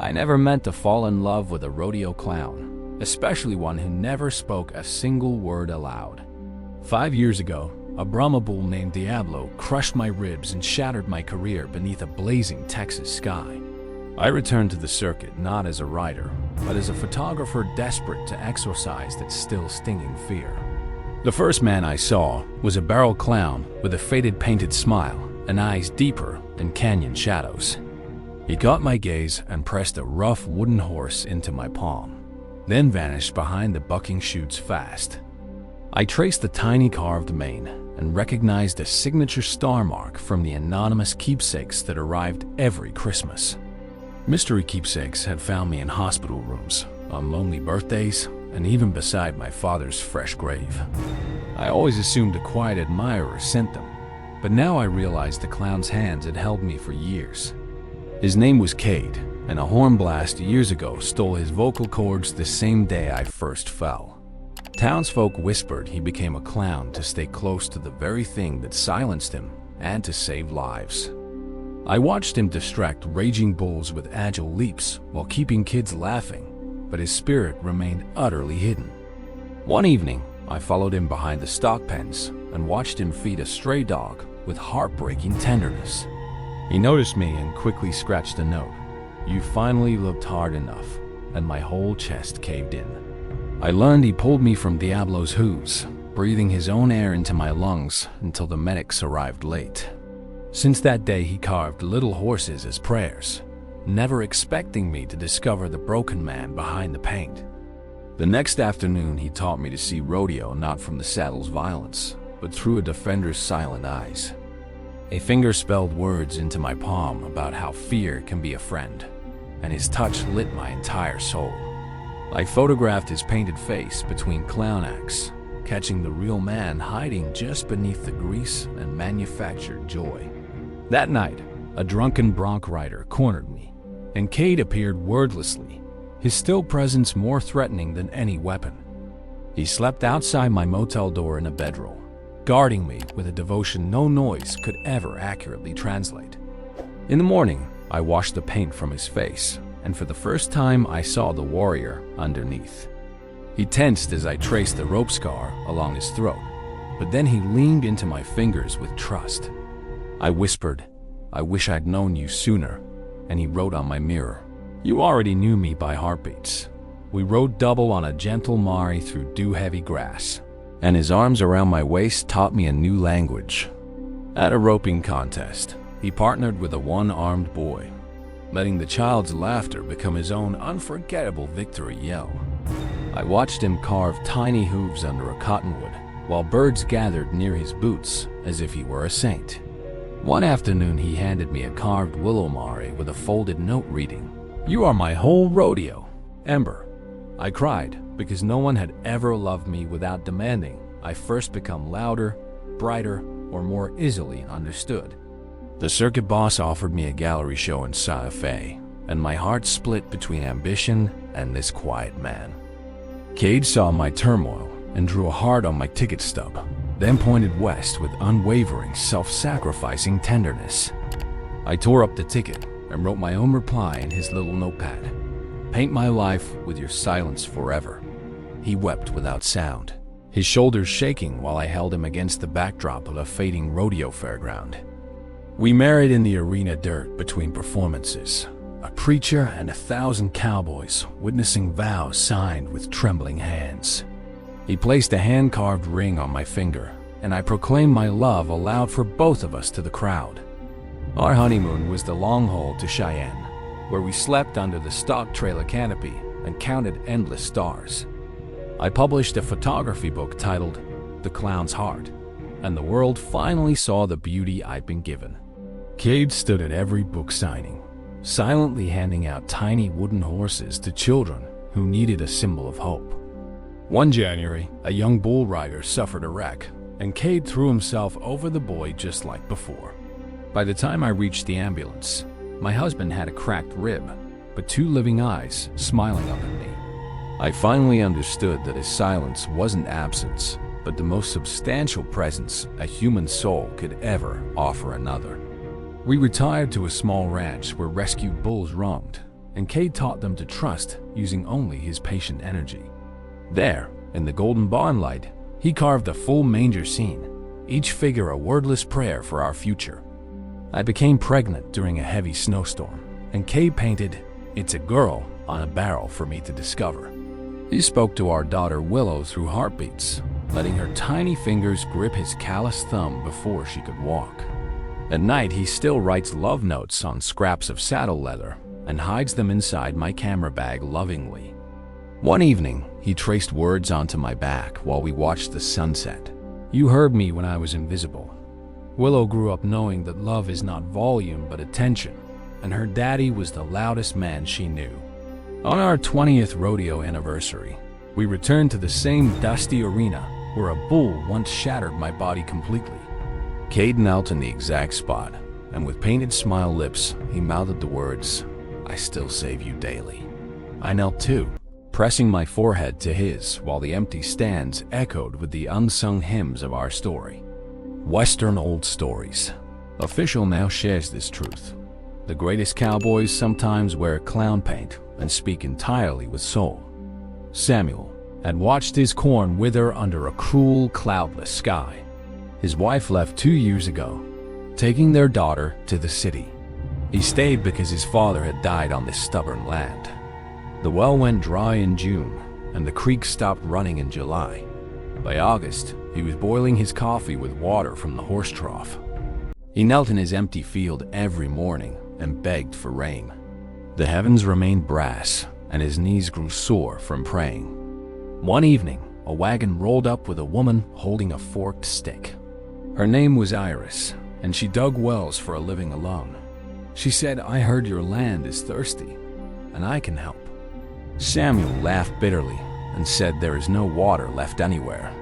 I never meant to fall in love with a rodeo clown, especially one who never spoke a single word aloud. 5 years ago, a Brahma bull named Diablo crushed my ribs and shattered my career beneath a blazing Texas sky. I returned to the circuit not as a rider, but as a photographer desperate to exorcise that still stinging fear. The first man I saw was a barrel clown with a faded painted smile and eyes deeper than canyon shadows. He caught my gaze and pressed a rough wooden horse into my palm, then vanished behind the bucking chutes fast. I traced the tiny carved mane and recognized a signature star mark from the anonymous keepsakes that arrived every Christmas. Mystery keepsakes had found me in hospital rooms, on lonely birthdays, and even beside my father's fresh grave. I always assumed a quiet admirer sent them, but now I realized the clown's hands had held me for years. His name was Cade, and a horn blast years ago stole his vocal cords the same day I first fell. Townsfolk whispered he became a clown to stay close to the very thing that silenced him and to save lives. I watched him distract raging bulls with agile leaps while keeping kids laughing, but his spirit remained utterly hidden. One evening, I followed him behind the stock pens and watched him feed a stray dog with heartbreaking tenderness. He noticed me and quickly scratched a note. "You finally looked hard enough," and my whole chest caved in. I learned he pulled me from Diablo's hooves, breathing his own air into my lungs until the medics arrived late. Since that day, he carved little horses as prayers, never expecting me to discover the broken man behind the paint. The next afternoon, he taught me to see rodeo not from the saddle's violence, but through a defender's silent eyes. A finger spelled words into my palm about how fear can be a friend, and his touch lit my entire soul. I photographed his painted face between clown acts, catching the real man hiding just beneath the grease and manufactured joy. That night, a drunken bronc rider cornered me, and Cade appeared wordlessly, his still presence more threatening than any weapon. He slept outside my motel door in a bedroll, guarding me with a devotion no noise could ever accurately translate. In the morning, I washed the paint from his face, and for the first time I saw the warrior underneath. He tensed as I traced the rope scar along his throat, but then he leaned into my fingers with trust. I whispered, "I wish I'd known you sooner," and he wrote on my mirror, "You already knew me by heartbeats." We rode double on a gentle mari through dew-heavy grass, and his arms around my waist taught me a new language. At a roping contest, he partnered with a one-armed boy, letting the child's laughter become his own unforgettable victory yell. I watched him carve tiny hooves under a cottonwood, while birds gathered near his boots as if he were a saint. One afternoon, he handed me a carved willow mari with a folded note reading, "You are my whole rodeo, Ember." I cried because no one had ever loved me without demanding I first become louder, brighter, or more easily understood. The circuit boss offered me a gallery show in Santa Fe, and my heart split between ambition and this quiet man. Cade saw my turmoil and drew a heart on my ticket stub, then pointed west with unwavering, self-sacrificing tenderness. I tore up the ticket and wrote my own reply in his little notepad. "Paint my life with your silence forever." He wept without sound, his shoulders shaking while I held him against the backdrop of a fading rodeo fairground. We married in the arena dirt between performances, a preacher and 1,000 cowboys witnessing vows signed with trembling hands. He placed a hand-carved ring on my finger, and I proclaimed my love aloud for both of us to the crowd. Our honeymoon was the long haul to Cheyenne, where we slept under the stock trailer canopy and counted endless stars. I published a photography book titled The Clown's Heart, and the world finally saw the beauty I'd been given. Cade stood at every book signing, silently handing out tiny wooden horses to children who needed a symbol of hope. One January, a young bull rider suffered a wreck, and Cade threw himself over the boy just like before. By the time I reached the ambulance, my husband had a cracked rib, but 2 living eyes smiling up at me. I finally understood that his silence wasn't absence, but the most substantial presence a human soul could ever offer another. We retired to a small ranch where rescued bulls roamed, and Cade taught them to trust using only his patient energy. There, in the golden barn light, he carved a full manger scene, each figure a wordless prayer for our future. I became pregnant during a heavy snowstorm, and Cade painted, "It's a girl," on a barrel for me to discover. He spoke to our daughter Willow through heartbeats, letting her tiny fingers grip his calloused thumb before she could walk. At night, he still writes love notes on scraps of saddle leather and hides them inside my camera bag lovingly. One evening, he traced words onto my back while we watched the sunset. "You heard me when I was invisible." Willow grew up knowing that love is not volume but attention, and her daddy was the loudest man she knew. On our 20th rodeo anniversary, we returned to the same dusty arena where a bull once shattered my body completely. Cade knelt in the exact spot, and with painted smile lips, he mouthed the words, "I still save you daily." I knelt too, pressing my forehead to his while the empty stands echoed with the unsung hymns of our story. Western Old Stories. Official now shares this truth. The greatest cowboys sometimes wear clown paint and speak entirely with soul. Samuel had watched his corn wither under a cruel, cloudless sky. His wife left 2 years ago, taking their daughter to the city. He stayed because his father had died on this stubborn land. The well went dry in June, and the creek stopped running in July. By August, he was boiling his coffee with water from the horse trough. He knelt in his empty field every morning and begged for rain. The heavens remained brass, and his knees grew sore from praying. One evening, a wagon rolled up with a woman holding a forked stick. Her name was Iris, and she dug wells for a living alone. She said, "I heard your land is thirsty, and I can help." Samuel laughed bitterly and said there is no water left anywhere.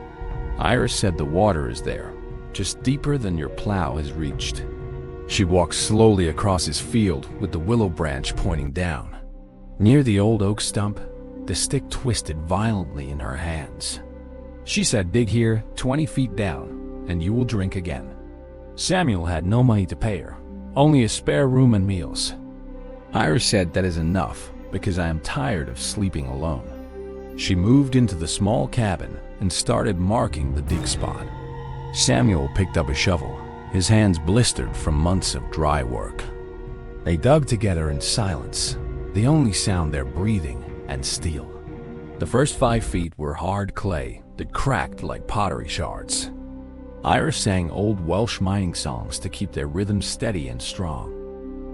Iris said the water is there, just deeper than your plow has reached. She walked slowly across his field with the willow branch pointing down. Near the old oak stump, the stick twisted violently in her hands. She said, "Dig here 20 feet down, and you will drink again." Samuel had no money to pay her, only a spare room and meals. Iris said, "That is enough, because I am tired of sleeping alone." She moved into the small cabin and started marking the dig spot. Samuel picked up a shovel, his hands blistered from months of dry work. They dug together in silence, the only sound their breathing and steel. The first 5 feet were hard clay that cracked like pottery shards. Iris sang old Welsh mining songs to keep their rhythm steady and strong.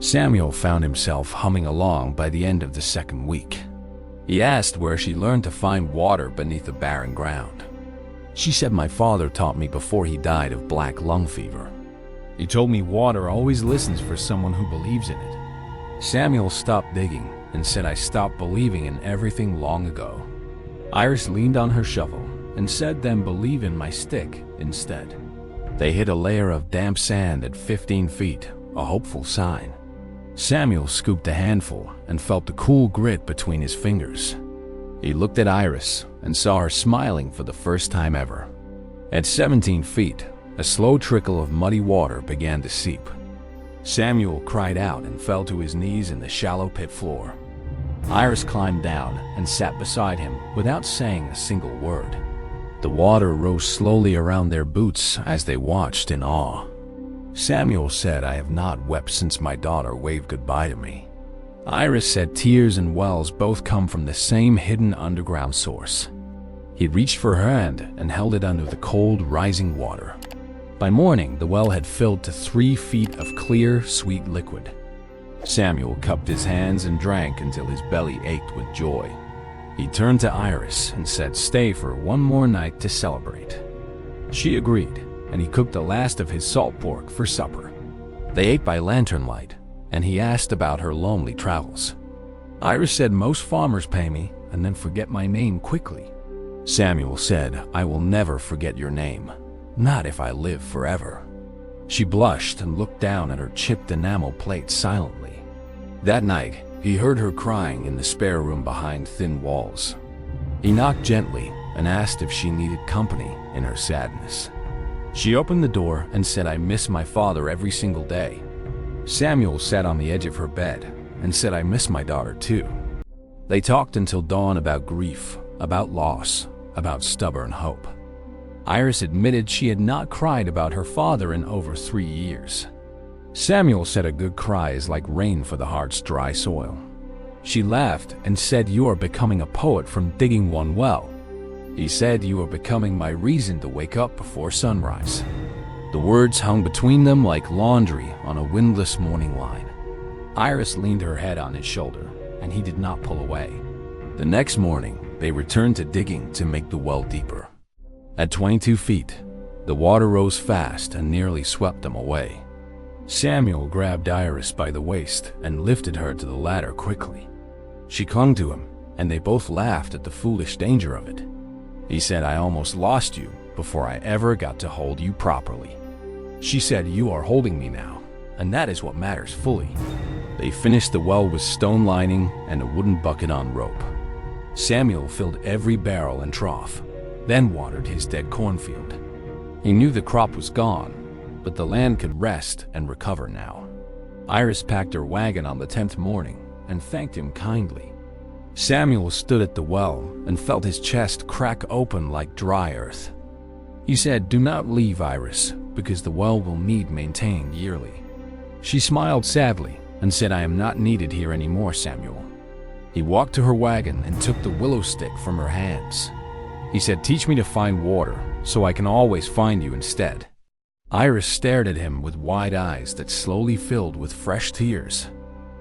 Samuel found himself humming along by the end of the second week. He asked where she learned to find water beneath the barren ground. She said, "My father taught me before he died of black lung fever. He told me water always listens for someone who believes in it." Samuel stopped digging and said, "I stopped believing in everything long ago." Iris leaned on her shovel and said, "Then believe in my stick instead." They hit a layer of damp sand at 15 feet, a hopeful sign. Samuel scooped a handful and felt the cool grit between his fingers. He looked at Iris and saw her smiling for the first time ever. At 17 feet, a slow trickle of muddy water began to seep. Samuel cried out and fell to his knees in the shallow pit floor. Iris climbed down and sat beside him without saying a single word. The water rose slowly around their boots as they watched in awe. Samuel said, "I have not wept since my daughter waved goodbye to me." Iris said tears and wells both come from the same hidden underground source. He reached for her hand and held it under the cold, rising water. By morning, the well had filled to 3 feet of clear, sweet liquid. Samuel cupped his hands and drank until his belly ached with joy. He turned to Iris and said, "Stay for one more night to celebrate." She agreed, and he cooked the last of his salt pork for supper. They ate by lantern light, and he asked about her lonely travels. Iris said, "Most farmers pay me and then forget my name quickly." Samuel said, "I will never forget your name, not if I live forever." She blushed and looked down at her chipped enamel plate silently. That night, he heard her crying in the spare room behind thin walls. He knocked gently and asked if she needed company in her sadness. She opened the door and said, "I miss my father every single day." Samuel sat on the edge of her bed and said I miss my daughter too. They talked until dawn about grief, about loss, about stubborn hope. Iris admitted she had not cried about her father in over 3 years. Samuel said a good cry is like rain for the heart's dry soil. She laughed and said, "You are becoming a poet from digging one well." He said, "You are becoming my reason to wake up before sunrise." The words hung between them like laundry on a windless morning line. Iris leaned her head on his shoulder, and he did not pull away. The next morning, they returned to digging to make the well deeper. At 22 feet, the water rose fast and nearly swept them away. Samuel grabbed Iris by the waist and lifted her to the ladder quickly. She clung to him, and they both laughed at the foolish danger of it. He said, "I almost lost you before I ever got to hold you properly." She said, "You are holding me now, and that is what matters fully." They finished the well with stone lining and a wooden bucket on rope. Samuel filled every barrel and trough, then watered his dead cornfield. He knew the crop was gone, but the land could rest and recover now. Iris packed her wagon on the 10th morning and thanked him kindly. Samuel stood at the well and felt his chest crack open like dry earth. He said, "Do not leave, Iris, because the well will need maintaining yearly." She smiled sadly and said, "I am not needed here anymore, Samuel." He walked to her wagon and took the willow stick from her hands. He said, "Teach me to find water so I can always find you instead." Iris stared at him with wide eyes that slowly filled with fresh tears.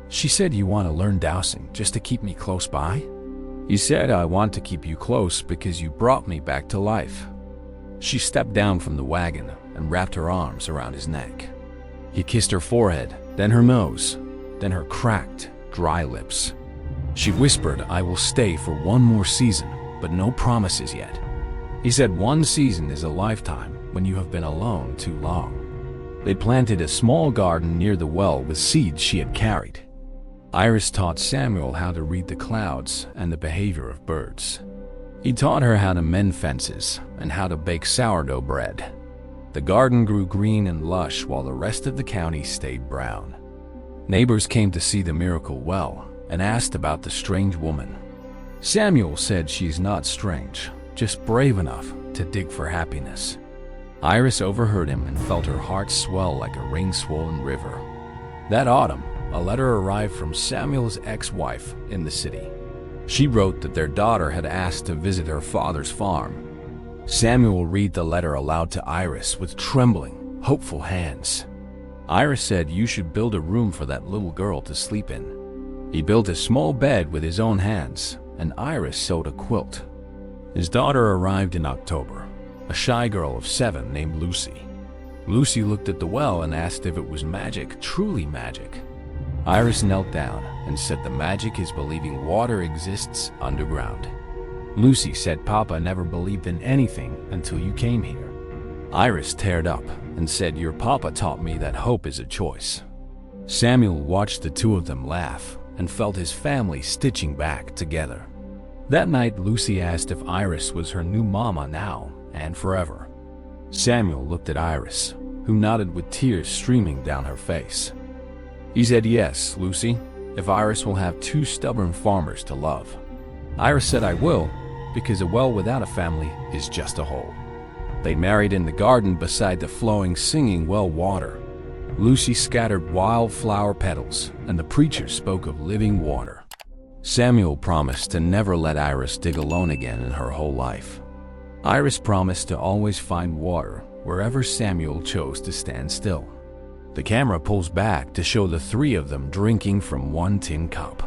She said, "You want to learn dowsing just to keep me close by?" He said, "I want to keep you close because you brought me back to life." She stepped down from the wagon and wrapped her arms around his neck. He kissed her forehead, then her nose, then her cracked, dry lips. She whispered, "I will stay for one more season, but no promises yet." He said, "One season is a lifetime when you have been alone too long." They planted a small garden near the well with seeds she had carried. Iris taught Samuel how to read the clouds and the behavior of birds. He taught her how to mend fences and how to bake sourdough bread. The garden grew green and lush while the rest of the county stayed brown. Neighbors came to see the miracle well and asked about the strange woman. Samuel said she's not strange, just brave enough to dig for happiness. Iris overheard him and felt her heart swell like a rain-swollen river. That autumn, a letter arrived from Samuel's ex-wife in the city. She wrote that their daughter had asked to visit her father's farm. Samuel read the letter aloud to Iris with trembling, hopeful hands. Iris said, "You should build a room for that little girl to sleep in." He built a small bed with his own hands, and Iris sewed a quilt. His daughter arrived in October, a shy girl of 7 named Lucy. Lucy looked at the well and asked if it was magic, truly magic. Iris knelt down and said the magic is believing water exists underground. Lucy said, "Papa never believed in anything until you came here." Iris teared up and said, "Your papa taught me that hope is a choice." Samuel watched the two of them laugh and felt his family stitching back together. That night, Lucy asked if Iris was her new mama now and forever. Samuel looked at Iris, who nodded with tears streaming down her face. He said, "Yes, Lucy, if Iris will have 2 stubborn farmers to love." Iris said, "I will, because a well without a family is just a hole." They married in the garden beside the flowing, singing well water. Lucy scattered wildflower petals, and the preacher spoke of living water. Samuel promised to never let Iris dig alone again in her whole life. Iris promised to always find water wherever Samuel chose to stand still. The camera pulls back to show the 3 of them drinking from one tin cup.